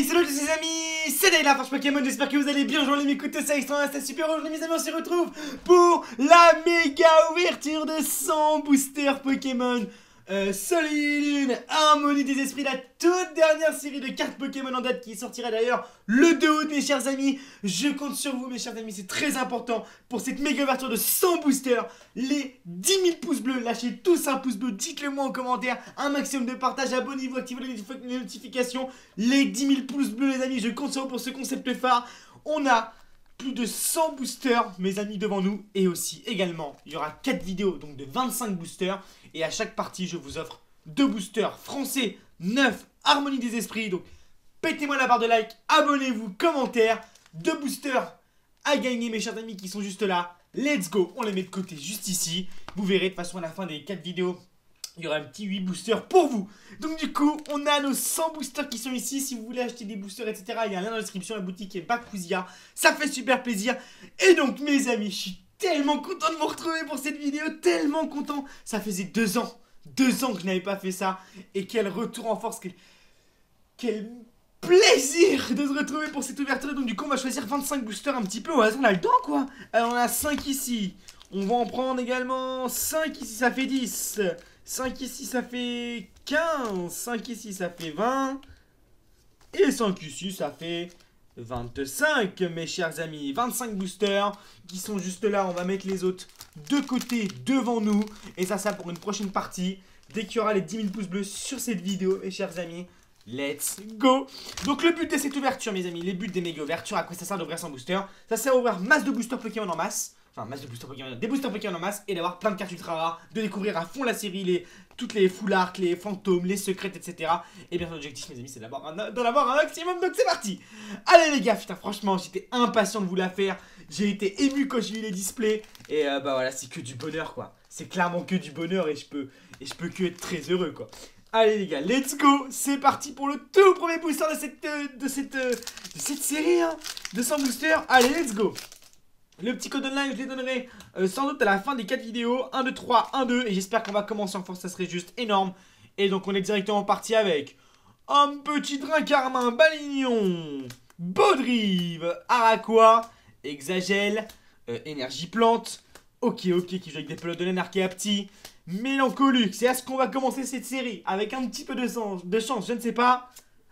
Salut tous les amis, c'est Dayla, Forge Pokémon, j'espère que vous allez bien, j'en ai m'écouter, c'est extra, c'est super, aujourd'hui mes amis on se retrouve pour la méga ouverture de 100 boosters Pokémon Soleil et Lune, Harmonie des Esprits, la toute dernière série de cartes Pokémon en date qui sortira d'ailleurs le 2 août mes chers amis. Je compte sur vous mes chers amis, c'est très important pour cette méga ouverture de 100 boosters. Les 10 000 pouces bleus, lâchez tous un pouce bleu, dites-le moi en commentaire, un maximum de partage, abonnez-vous, activez les notifications. Les 10 000 pouces bleus les amis, je compte sur vous pour ce concept phare. On a plus de 100 boosters mes amis devant nous, et aussi également il y aura 4 vidéos donc de 25 boosters, et à chaque partie je vous offre 2 boosters français 9 Harmonie des Esprits. Donc pétez-moi la barre de like, abonnez-vous, commentaire, 2 boosters à gagner mes chers amis qui sont juste là. Let's go, on les met de côté juste ici. Vous verrez de toute façon à la fin des 4 vidéos il y aura un petit 8 boosters pour vous. Donc du coup, on a nos 100 boosters qui sont ici. Si vous voulez acheter des boosters, etc., il y a un lien dans la description. La boutique est Bakpouzia. Ça fait super plaisir. Et donc mes amis, je suis tellement content de vous retrouver pour cette vidéo. Tellement content. Ça faisait 2 ans. 2 ans que je n'avais pas fait ça. Et quel retour en force. Quel plaisir de se retrouver pour cette ouverture. Donc du coup, on va choisir 25 boosters un petit peu au hasard. On a le temps quoi. Alors on a 5 ici. On va en prendre également 5 ici. Ça fait 10. 5 ici ça fait 15, 5 ici ça fait 20, et 5 ici ça fait 25 mes chers amis. 25 boosters qui sont juste là, on va mettre les autres de côté devant nous, et ça pour une prochaine partie, dès qu'il y aura les 10 000 pouces bleus sur cette vidéo mes chers amis. Let's go. Donc le but de cette ouverture mes amis, les buts des méga ouvertures, à quoi ça sert d'ouvrir 100 boosters? Ça sert à ouvrir masse de boosters Pokémon en masse. Enfin, masse de boosters Pokémon, des boosters Pokémon en masse, et d'avoir plein de cartes ultra rares, de découvrir à fond la série, toutes les full art, les fantômes, les secrètes, etc. Et bien l'objectif mes amis c'est d'en avoir un maximum, donc c'est parti. Allez les gars, putain franchement j'étais impatient de vous la faire. J'ai été ému quand j'ai eu les displays. Et bah voilà, c'est que du bonheur quoi. C'est clairement que du bonheur, et je peux que être très heureux quoi. Allez les gars, let's go. C'est parti pour le tout premier booster de cette série hein, de 100 boosters. Allez let's go. Le petit code online, je les donnerai sans doute à la fin des 4 vidéos. 1, 2, 3, 1, 2. Et j'espère qu'on va commencer en force, ça serait juste énorme. Et donc on est directement parti avec un petit Drink-Carmin, Balignon, Baudrive, Araquois, Exagel, Énergie Plante, Ok, qui joue avec des pelotes de laine Archéapti, Mélancolux. C'est à ce qu'on va commencer cette série. Avec un petit peu de chance, je ne sais pas.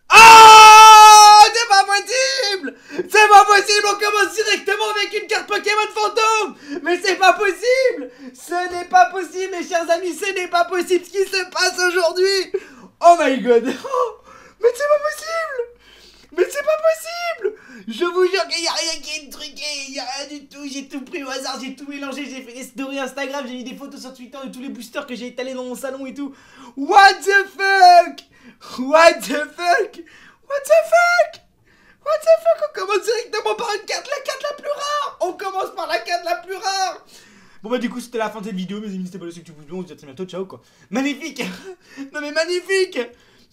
Ah, c'est pas possible! C'est pas possible, on commence directement avec une carte Pokémon fantôme! Mais c'est pas possible! Ce n'est pas possible mes chers amis, ce n'est pas possible ce qui se passe aujourd'hui! Oh my god! Oh, mais c'est pas possible! Mais c'est pas possible! Je vous jure qu'il n'y a rien qui est truqué, il n'y a rien du tout, j'ai tout pris au hasard, j'ai tout mélangé, j'ai fait des stories Instagram, j'ai mis des photos sur Twitter de tous les boosters que j'ai étalés dans mon salon et tout. What the fuck? What the fuck? What the fuck? What the fuck? On commence directement par une carte, la carte la plus rare. On commence par la carte la plus rare. Bon bah du coup c'était la fin de cette vidéo, mes amis, n'hésitez pas à laisser un petit pouce bleu, on se dit à très bientôt, ciao quoi. Magnifique. Non mais magnifique.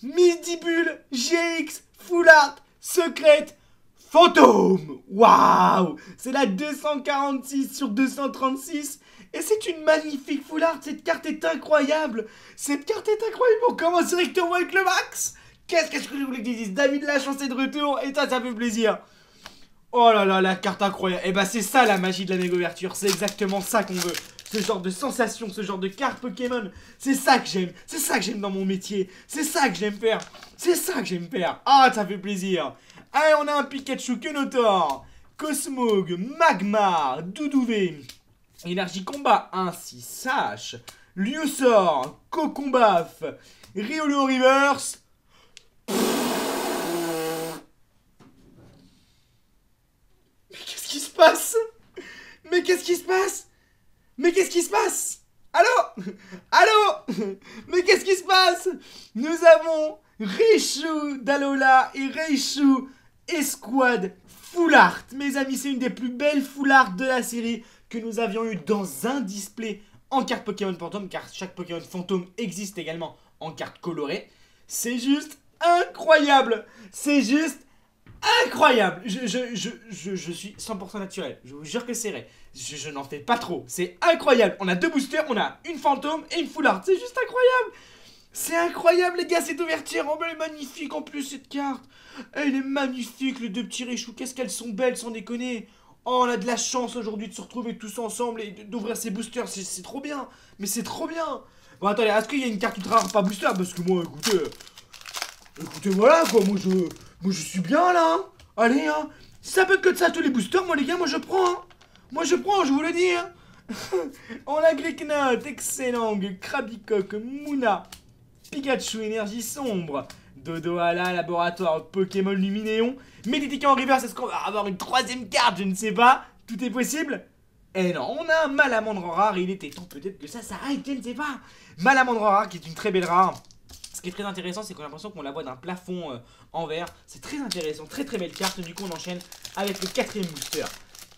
Midibule, GX, Full Art, Secrète, Fantôme. Waouh. C'est la 246 sur 236. Et c'est une magnifique Full Art, cette carte est incroyable. Cette carte est incroyable, on commence directement avec le max. Qu'est-ce que je voulais que je dise? David Lachance est de retour, et ça fait plaisir. Oh là là, la carte incroyable. Et bah c'est ça la magie de la méga ouverture, c'est exactement ça qu'on veut. Ce genre de sensation, ce genre de carte Pokémon, c'est ça que j'aime. C'est ça que j'aime dans mon métier. C'est ça que j'aime faire. C'est ça que j'aime faire. Ah, ça fait plaisir. Allez, on a un Pikachu, Kenotor, Cosmog, Magmar, Doudouvé, Énergie Combat, ainsi Sash, Liusor, Cocombaf, Riolo Reverse. Mais qu'est-ce qui se passe? Mais qu'est-ce qui se passe? Mais qu'est-ce qui se passe? Allô? Allô? Mais qu'est-ce qui se passe? Nous avons Raichu d'Alola et Raichu Escouade Full Art. Mes amis, c'est une des plus belles Full Art de la série que nous avions eu dans un display en carte Pokémon fantôme, car chaque Pokémon fantôme existe également en carte colorée. C'est juste incroyable. C'est juste incroyable. Je suis 100% naturel. Je vous jure que c'est vrai. Je n'en fais pas trop. C'est incroyable. On a 2 boosters, on a une fantôme et une full art. C'est juste incroyable. C'est incroyable les gars cette ouverture. Oh, elle est magnifique en plus cette carte. Elle est magnifique les deux petits Richoux. Qu'est-ce qu'elles sont belles sans déconner. Oh on a de la chance aujourd'hui de se retrouver tous ensemble et d'ouvrir ces boosters. C'est trop bien. Mais c'est trop bien. Bon attendez, est-ce qu'il y a une carte ultra rare pas booster? Parce que moi écoutez voilà quoi. Moi je suis bien là hein. Allez hein. Si ça peut être que de ça tous les boosters, moi les gars, moi je prends hein. Moi je prends, je vous le dis hein. On a Greeknot, excellent, Krabicoque, Mouna, Pikachu, énergie sombre, Dodoala, laboratoire, Pokémon Luminéon, Méditica en reverse, est-ce qu'on va avoir une troisième carte? Je ne sais pas, tout est possible. Eh non, on a un Malamandre rare, il était temps peut-être que ça s'arrête, je ne sais pas. Malamandre rare, qui est une très belle rare. Ce qui est très intéressant, c'est qu'on a l'impression qu'on la voit d'un plafond en verre. C'est très intéressant, très très belle carte. Du coup, on enchaîne avec le quatrième booster.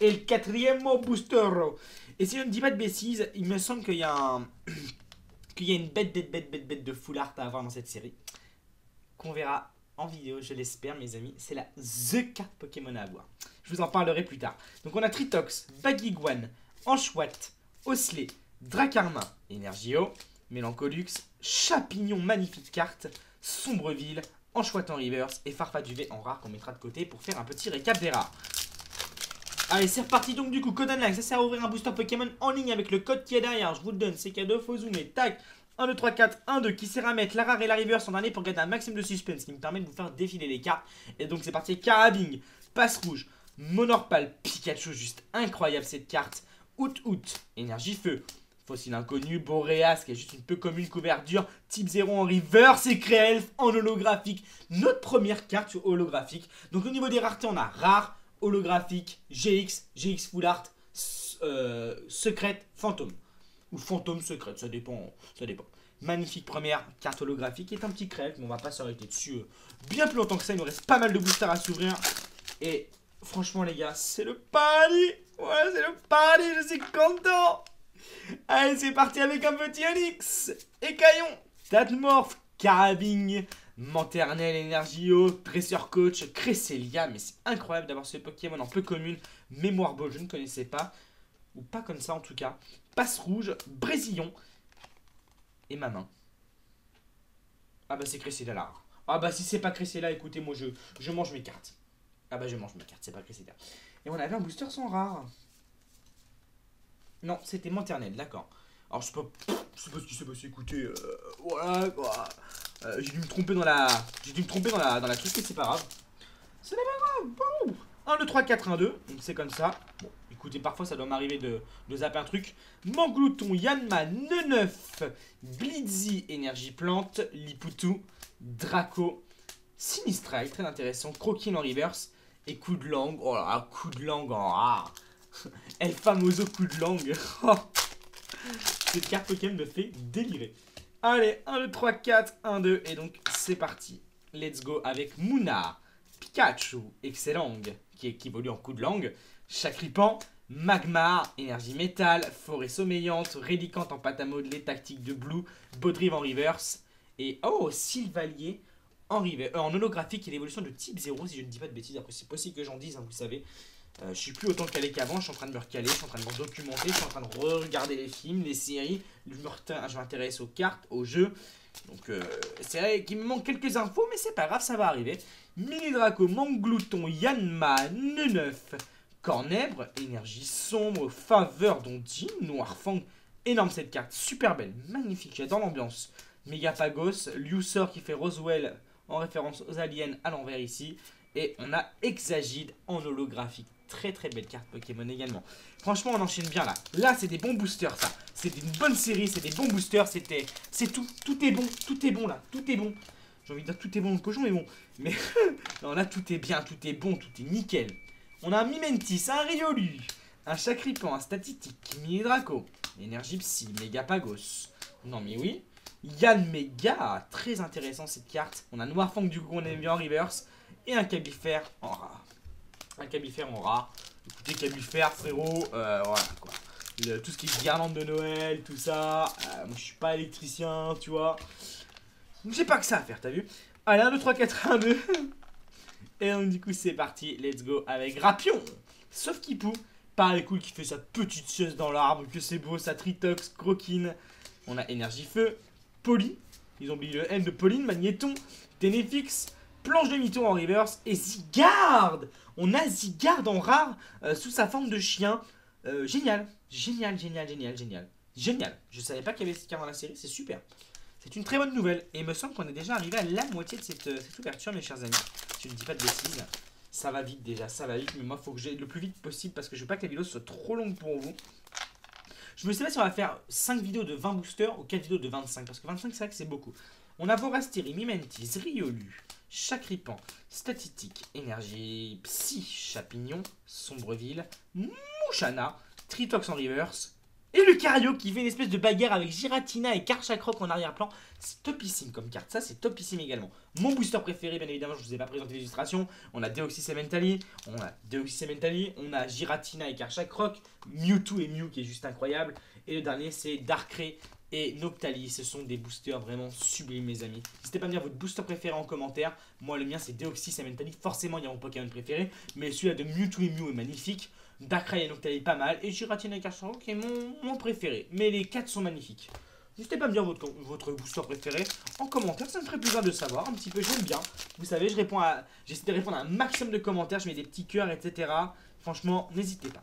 Et le quatrième booster. Et si je ne dis pas de bêtises, il me semble qu'il y a qu'il y a une bête de full art à avoir dans cette série. Qu'on verra en vidéo, je l'espère, mes amis. C'est la The carte Pokémon à avoir. Je vous en parlerai plus tard. Donc on a Tritox, Baguiguane, Anchouette, Osselet, Dracarmin, Energio, Mélancolux, Chapignon, magnifique carte, Sombreville, Anchouette en reverse et Farfaduvet en rare qu'on mettra de côté pour faire un petit récap des rares. Allez, c'est reparti donc du coup, code online, ça sert à ouvrir un booster Pokémon en ligne avec le code qui est derrière. Je vous le donne, c'est cadeau, faut zoomer, tac, 1, 2, 3, 4, 1, 2, qui sert à mettre la rare et la reverse en dernier pour garder un maximum de suspense qui me permet de vous faire défiler les cartes. Et donc c'est parti, Carabing, Passe Rouge, Monorpal, Pikachu, juste incroyable cette carte. Out, énergie feu, Fossile inconnu, Boreas qui est juste une peu comme une couverture, type 0 en reverse et Créelf en holographique. Notre première carte sur holographique. Donc au niveau des raretés, on a rare, holographique, GX full art, secrète, fantôme. Ou fantôme secrète, ça dépend. Magnifique première carte holographique qui est un petit crève, mais on va pas s'arrêter dessus bien plus longtemps que ça. Il nous reste pas mal de boosters à s'ouvrir. Et franchement les gars, c'est le paradis. Ouais, c'est le paradis, je suis content. Allez, c'est parti avec un petit Onix, Écaillon, Tatmorph, Carabing, Manternel, Energio, Dresseur Coach, Cresselia. Mais c'est incroyable d'avoir ce Pokémon en peu commune. Mémoire Ball, je ne connaissais pas. Ou pas comme ça en tout cas. Passe Rouge, Brésillon. Et ma main. Ah bah c'est Cresselia là. Ah bah si c'est pas Cresselia, écoutez, moi je mange mes cartes. Ah bah je mange mes cartes, c'est pas Cresselia. Et on avait un booster sans rare. Non, c'était Manternel, d'accord. Alors je sais pas ce qui s'est passé, écoutez, voilà quoi. J'ai dû me tromper dans la. Dans la truc, mais c'est pas grave. Ce n'est pas grave. Bon. 1, 2, 3, 4, 1, 2. Donc c'est comme ça. Bon, écoutez, parfois ça doit m'arriver de zapper un truc. Manglouton, Yanma, Neneuf, Blitzy, Énergie Plante, Liputu, Draco, Sinistral, très intéressant, Croquine en reverse, et coup de langue. Oh là là, coup de langue en rare. El famoso coup de langue. Cette carte Pokémon me fait délirer. Allez, 1, 2, 3, 4, 1, 2. Et donc, c'est parti. Let's go avec Mouna, Pikachu, Excellent, qui évolue en coup de langue, Chacripan, Magmar, Énergie Métal, Forêt Sommeillante, Rélicante en pâte à modeler, Tactique de Blue, Baudrive en reverse. Et oh, Sylvalier en holographique et l'évolution de type 0, si je ne dis pas de bêtises. Après, c'est possible que j'en dise, hein, vous savez. Je suis plus autant calé qu'avant, je suis en train de me recaler, je suis en train de me documenter, je suis en train de re-regarder les films, les séries, je m'intéresse aux cartes, aux jeux. Donc c'est vrai qu'il me manque quelques infos, mais c'est pas grave, ça va arriver. Mini Draco, Manglouton, Yanma, Neneuf, Cornèbre, Énergie Sombre, Faveur d'Ondine, Noirfang. Énorme cette carte, super belle, magnifique, j'adore l'ambiance. Megapagos, Lucer qui fait Roswell en référence aux aliens à l'envers ici. Et on a Exagide en holographique. Très très belle carte Pokémon également. Franchement on enchaîne bien là. Là c'est des bons boosters ça. C'est une bonne série, c'est des bons boosters. C'est tout. Tout est bon là. Tout est bon. J'ai envie de dire tout est bon le cochon mais bon. Mais non là tout est bien, tout est bon, tout est nickel. On a un Mimentis, un Riolu, un Chacripan, un Statistique, Mini Draco, Énergie Psy, Megapagos. Non mais oui. Yann Mega, très intéressant cette carte. On a Noirfang du coup on aime bien en reverse. Et un Cabifère en rare. Écoutez, Cabifère, frérot, voilà quoi. Tout ce qui est guirlande de Noël, tout ça. Moi, je suis pas électricien, tu vois. J'ai pas que ça à faire, t'as vu? Allez, 1, 2, 3, 4, 1, 2. Et donc, du coup, c'est parti. Let's go avec Rapion. Sauf Kipou. Pareil, cool, qui fait sa petite sieste dans l'arbre. Que c'est beau, sa Tritox, Croquine. On a Énergie Feu, Poli, Ils ont oublié le N de Pauline, Magnéton, Ténéfix, Planche de Mytho en reverse et Zygarde. On a Zygarde en rare sous sa forme de chien. Génial. Génial. Génial. Je savais pas qu'il y avait Zygarde dans la série, c'est super. C'est une très bonne nouvelle. Et il me semble qu'on est déjà arrivé à la moitié de cette ouverture, mes chers amis. Si je ne dis pas de bêtises. Ça va vite déjà, ça va vite. Mais moi, il faut que j'aille le plus vite possible parce que je veux pas que la vidéo soit trop longue pour vous. Je me sais pas si on va faire 5 vidéos de 20 boosters ou 4 vidéos de 25. Parce que 25, c'est vrai que c'est beaucoup. On a Vorastiri, Mimentis, Riolu, Chakripan, Statistique, Énergie, Psy, Chapignon, Sombreville, Mouchana, Tritox en reverse. Et le Cario qui fait une espèce de bagarre avec Giratina et Karchakroc en arrière-plan. C'est topissime comme carte, ça c'est topissime également. Mon booster préféré, bien évidemment, je ne vous ai pas présenté l'illustration. On a Deoxys Sementali, on a Giratina et Karchakroc, Mewtwo et Mew qui est juste incroyable. Et le dernier c'est Darkrai et Noctali. Ce sont des boosters vraiment sublimes, mes amis. N'hésitez pas à me dire votre booster préféré en commentaire. Moi le mien c'est Deoxys Sementali, forcément il y a mon Pokémon préféré. Mais celui-là de Mewtwo et Mew est magnifique. Darkrai et Noctali pas mal. Et Giratina et Karchakroc qui est mon préféré. Mais les 4 sont magnifiques. N'hésitez pas à me dire votre booster préféré en commentaire, ça me ferait plaisir de savoir un petit peu, j'aime bien. Vous savez, j'essaie de répondre à un maximum de commentaires, je mets des petits cœurs, etc. Franchement, n'hésitez pas.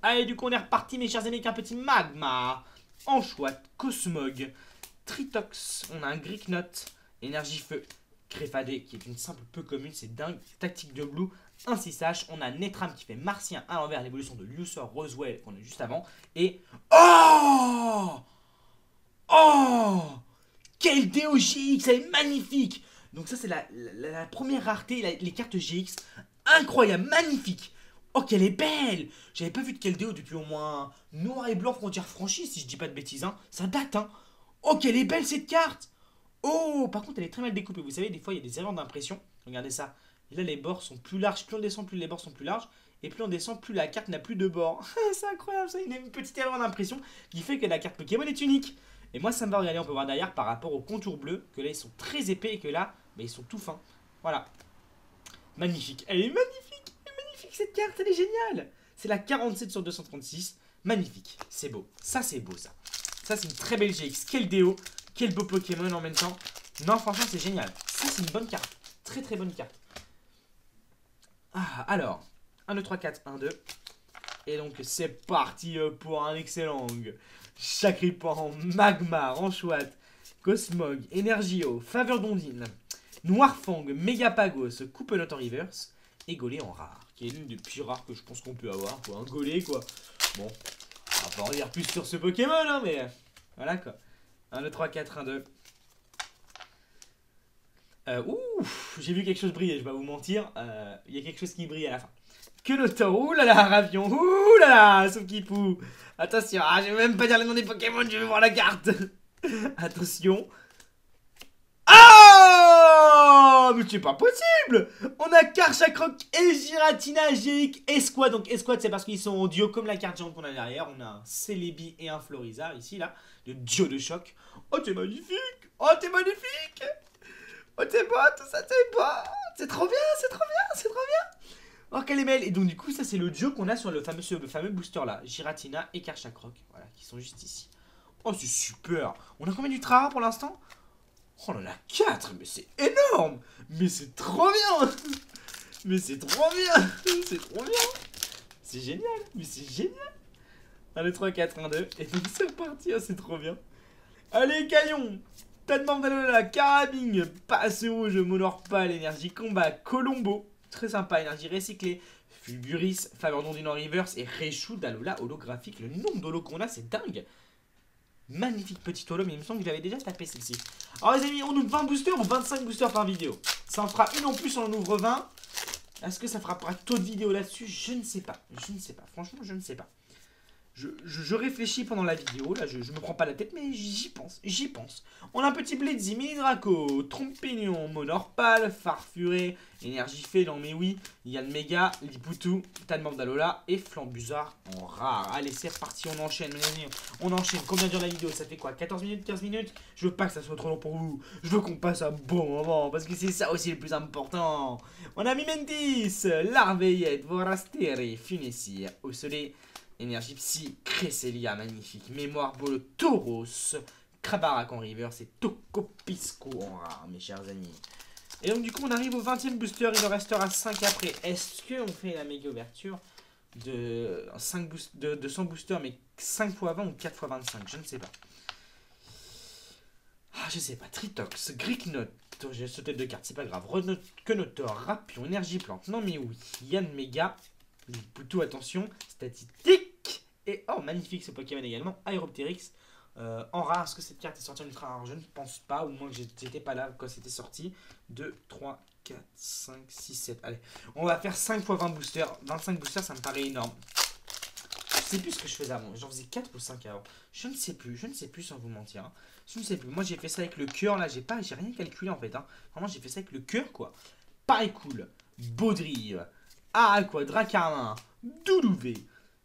Allez, du coup, on est reparti, mes chers amis, avec un petit Magmar, Anchoite, Cosmog, Tritox, on a un Gricknot, Énergie Feu, Créfadé, qui est une simple peu commune, c'est dingue, Tactique de Blue, un 6H, on a Netram qui fait Martien à l'envers, l'évolution de Lucer, Roswell, qu'on a juste avant, et... Oh, quel DO GX, elle est magnifique. Donc ça c'est la première rareté, les cartes GX, incroyable, magnifique. Oh qu'elle est belle. J'avais pas vu de quel DO depuis au moins noir et blanc frontière franchise, si je dis pas de bêtises, hein. Ça date, hein. Oh qu'elle est belle cette carte. Oh, par contre elle est très mal découpée, vous savez des fois il y a des erreurs d'impression. Regardez ça, et là les bords sont plus larges, plus on descend plus les bords sont plus larges. Et plus on descend, plus la carte n'a plus de bords. C'est incroyable ça, il y a une petite erreur d'impression qui fait que la carte Pokémon est unique. Et moi ça me va, regarder, on peut voir derrière par rapport aux contours bleus, que là ils sont très épais et que là, bah, ils sont tout fins. Voilà. Magnifique, elle est magnifique cette carte, elle est géniale. C'est la 47 sur 236, magnifique, c'est beau. Ça c'est beau ça. Ça c'est une très belle GX, quel déo, quel beau Pokémon en même temps. Non franchement c'est génial, ça c'est une bonne carte, très bonne carte. Ah alors, 1, 2, 3, 4, 1, 2. Et donc c'est parti pour un excellent Chakripan, Magmar, Anchoite, Cosmog, Energio, Faveur d'Ondine, Noirfang, Megapagos, Coupenot en reverse et Golé en rare, qui est l'une des plus rares que je pense qu'on peut avoir, quoi. Un Golé quoi. Bon, on va pas en dire plus sur ce Pokémon, hein, mais voilà quoi. 1, 2, 3, 4, 1, 2. Ouf, j'ai vu quelque chose briller, je vais pas vous mentir. Il y a quelque chose qui brille à la fin. Que le taureau, oulala, Ravion, oulala, Soukipou. Attention, je vais même pas dire le nom des Pokémon, je vais voir la carte. Attention. Oh, mais c'est pas possible. On a Karchakroc et Giratina GX Esquad. Donc Esquad c'est parce qu'ils sont en duo comme la carte géante qu'on a derrière. On a un Celebi et un Florizard ici là. Le duo de choc. Oh t'es magnifique. Oh t'es magnifique. Oh t'es beau, tout ça t'es beau. C'est trop bien, c'est trop bien, c'est trop bien. Oh qu'elle est belle. Et donc du coup ça c'est le duo qu'on a sur le fameux booster là. Giratina et Karchakroc. Voilà, qui sont juste ici. Oh c'est super. On a combien d'ultra pour l'instant? Oh on en a 4. Mais c'est énorme. Mais c'est trop bien. Mais c'est trop bien. C'est trop bien. C'est génial. Mais c'est génial. 1, 2, 3, 4, 1, 2. Et donc c'est reparti. Oh, c'est trop bien. Allez Caillon. Tadman Dalola, Carabine, Passe Rouge, Monorpal, Énergie Combat, Colombo, très sympa, Énergie Recyclée, Fulguris, Faveur d'Ondine en reverse et Raichu d'Alola holographique. Le nombre d'holos qu'on a, c'est dingue. Magnifique petit holo, mais il me semble que j'avais déjà tapé celle-ci. Alors les amis, on ouvre 20 boosters ou 25 boosters par vidéo. Ça en fera une en plus, on en ouvre 20. Est-ce que ça fera pas trop de vidéos là-dessus? Je ne sais pas. Je ne sais pas. Franchement, je ne sais pas. Je réfléchis pendant la vidéo, là je me prends pas la tête, mais j'y pense, j'y pense. On a un petit Blitzy, Mini Draco, Trompignon, Monorpal, Farfuré, Énergie Fée, non mais oui, il y a le Méga, Lipoutou, Tadmordalola et Flambuzard en rare. Allez c'est reparti, on enchaîne, on enchaîne. Combien dure la vidéo? Ça fait quoi? 14 minutes, 15 minutes? Je veux pas que ça soit trop long pour vous, je veux qu'on passe un bon moment, parce que c'est ça aussi le plus important. On a Mimentis, Larveillette, Vorasteri, Funessir, Osselé, Énergie Psy, Cresselia, magnifique. Mémoire Bolo, Tauros, Krabarak en river, c'est Tokopisco en rare, mes chers amis. Et donc du coup on arrive au 20e booster, il en restera 5 après. Est-ce qu'on fait la méga ouverture de 100 boosters, mais 5 x 20 ou 4 x 25, je ne sais pas. Ah, je sais pas. Tritox, Greeknot, j'ai sauté de cartes, c'est pas grave. Kenotor, Rapion, Énergie Plante, non mais oui. Yann Mega, plutôt attention, statistique. Et oh, magnifique ce Pokémon également. Aeropteryx, en rare, est-ce que cette carte est sortie en ultra rare? Je ne pense pas, au moins que j'étais pas là quand c'était sorti. 2, 3, 4, 5, 6, 7. Allez, on va faire 5 x 20 boosters. 25 boosters, ça me paraît énorme. Je sais plus ce que je faisais avant. J'en faisais 4 ou 5 avant. Je ne sais plus sans vous mentir. Hein. Je ne sais plus. Moi j'ai fait ça avec le cœur là. J'ai rien calculé en fait. Hein. Vraiment j'ai fait ça avec le cœur quoi. Pareil cool. Baudrive. Aqua, Dracarmin. Doulouvé.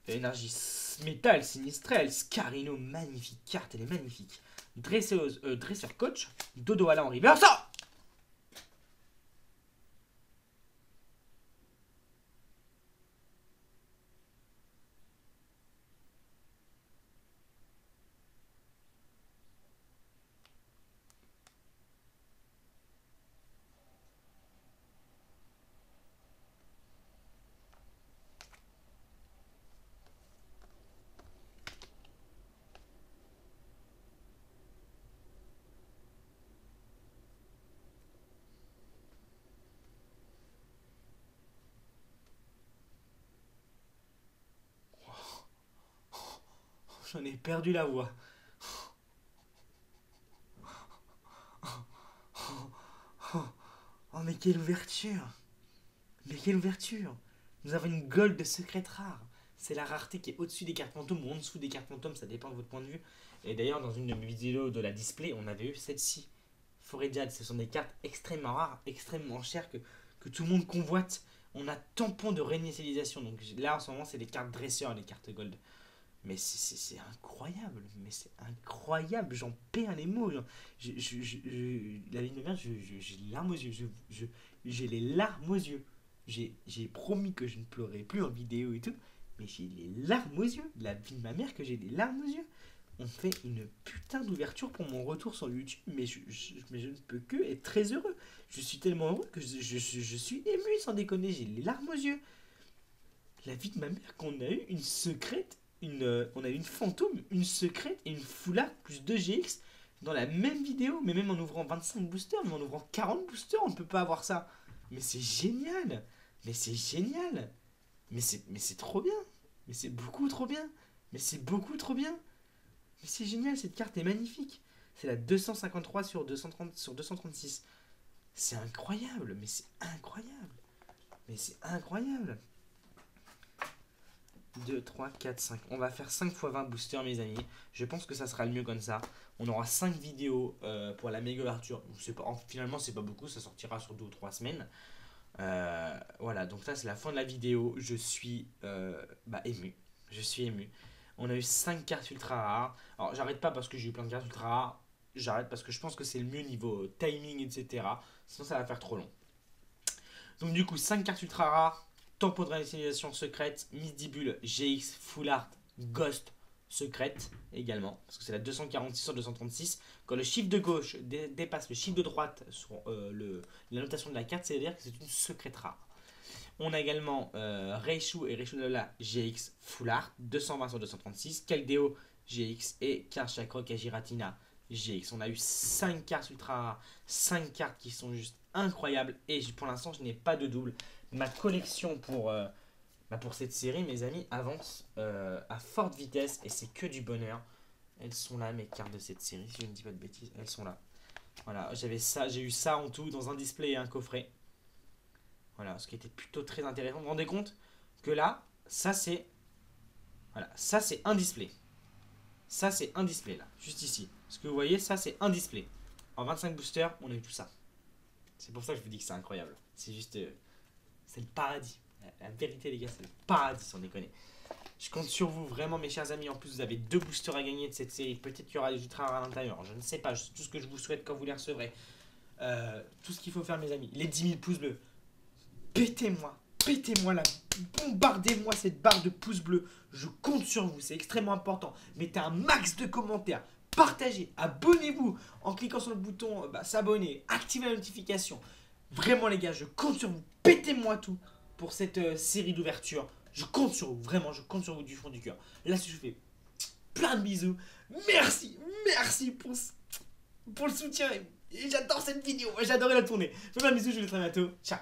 Énergie métal, Sinistrel. Scarino. Magnifique carte. Elle est magnifique. Dresseur coach. Dodoala en river. Ça! J'en ai perdu la voix. Oh mais quelle ouverture! Mais quelle ouverture! Nous avons une gold de secrète rare. C'est la rareté qui est au-dessus des cartes fantômes ou en dessous des cartes fantômes, ça dépend de votre point de vue. Et d'ailleurs, dans une de mes vidéos de la display, on avait eu celle-ci. Forêt-Jade, ce sont des cartes extrêmement rares, extrêmement chères que tout le monde convoite. On a tampon de réinitialisation. Donc là, en ce moment, c'est les cartes dresseurs, les cartes gold. Mais c'est incroyable, mais c'est incroyable, j'en perds les mots. La ligne de merde, j'ai les larmes aux yeux, j'ai les larmes aux yeux. J'ai promis que je ne pleurais plus en vidéo et tout, mais j'ai les larmes aux yeux. La vie de ma mère que j'ai des larmes aux yeux. On fait une putain d'ouverture pour mon retour sur YouTube, mais je ne peux que être très heureux. Je suis tellement heureux que je suis ému sans déconner, j'ai les larmes aux yeux. La vie de ma mère qu'on a eu une secrète. On a une fantôme, une secrète et une foulard plus 2 GX dans la même vidéo. Mais même en ouvrant 25 boosters, même en ouvrant 40 boosters, on ne peut pas avoir ça. Mais c'est génial. Mais c'est génial. Mais c'est trop bien. Mais c'est beaucoup trop bien. Mais c'est beaucoup trop bien. Mais c'est génial, cette carte est magnifique. C'est la 253 sur 236. C'est incroyable. Mais c'est incroyable. Mais c'est incroyable. 2, 3, 4, 5. On va faire 5 x 20 boosters, mes amis. Je pense que ça sera le mieux comme ça. On aura 5 vidéos pour la méga ouverture. Finalement, c'est pas beaucoup. Ça sortira sur 2 ou 3 semaines. Voilà, donc ça, c'est la fin de la vidéo. Je suis ému. Je suis ému. On a eu 5 cartes ultra rares. Alors, j'arrête pas parce que j'ai eu plein de cartes ultra rares. J'arrête parce que je pense que c'est le mieux niveau timing, etc. Sinon, ça va faire trop long. Donc, du coup, 5 cartes ultra rares. Tampon de réinitialisation secrète, Misdibule, GX, Full Art, Ghost, secrète également. Parce que c'est la 246 sur 236. Quand le chiffre de gauche dépasse le chiffre de droite sur la notation de la carte, c'est-à-dire que c'est une secrète rare. On a également Reishu et Reishu Lola GX Full Art, 220 sur 236. Caldeo GX et Karchakroc et Giratina GX. On a eu 5 cartes ultra rares, 5 cartes qui sont juste incroyables. Et pour l'instant, je n'ai pas de double. Ma collection pour cette série, mes amis, avance à forte vitesse et c'est que du bonheur. Elles sont là, mes cartes de cette série, si je ne dis pas de bêtises, elles sont là. Voilà, j'ai eu ça en tout dans un display et un coffret. Voilà, ce qui était plutôt très intéressant. Vous vous rendez compte que là, ça c'est un display. Ça c'est un display là, juste ici. Ce que vous voyez, ça c'est un display. En 25 boosters, on a eu tout ça. C'est pour ça que je vous dis que c'est incroyable. C'est juste... c'est le paradis. La vérité, les gars, c'est le paradis, sans déconner. Je compte sur vous, vraiment, mes chers amis. En plus, vous avez 2 boosters à gagner de cette série. Peut-être qu'il y aura des ultra rares à l'intérieur. Je ne sais pas. Tout ce que je vous souhaite quand vous les recevrez. Tout ce qu'il faut faire, mes amis. Les 10 000 pouces bleus. Pétez-moi là. Bombardez-moi cette barre de pouces bleus. Je compte sur vous. C'est extrêmement important. Mettez un max de commentaires. partagez, abonnez-vous en cliquant sur le bouton s'abonner, activez la notification. Vraiment les gars, je compte sur vous, pétez-moi tout pour cette série d'ouverture. Je compte sur vous, vraiment, je compte sur vous du fond du cœur. Là, je vous fais plein de bisous. Merci pour le soutien. Et j'adore cette vidéo, j'ai adoré la tourner. Je vous fais plein de bisous, je vous dis à très bientôt. Ciao.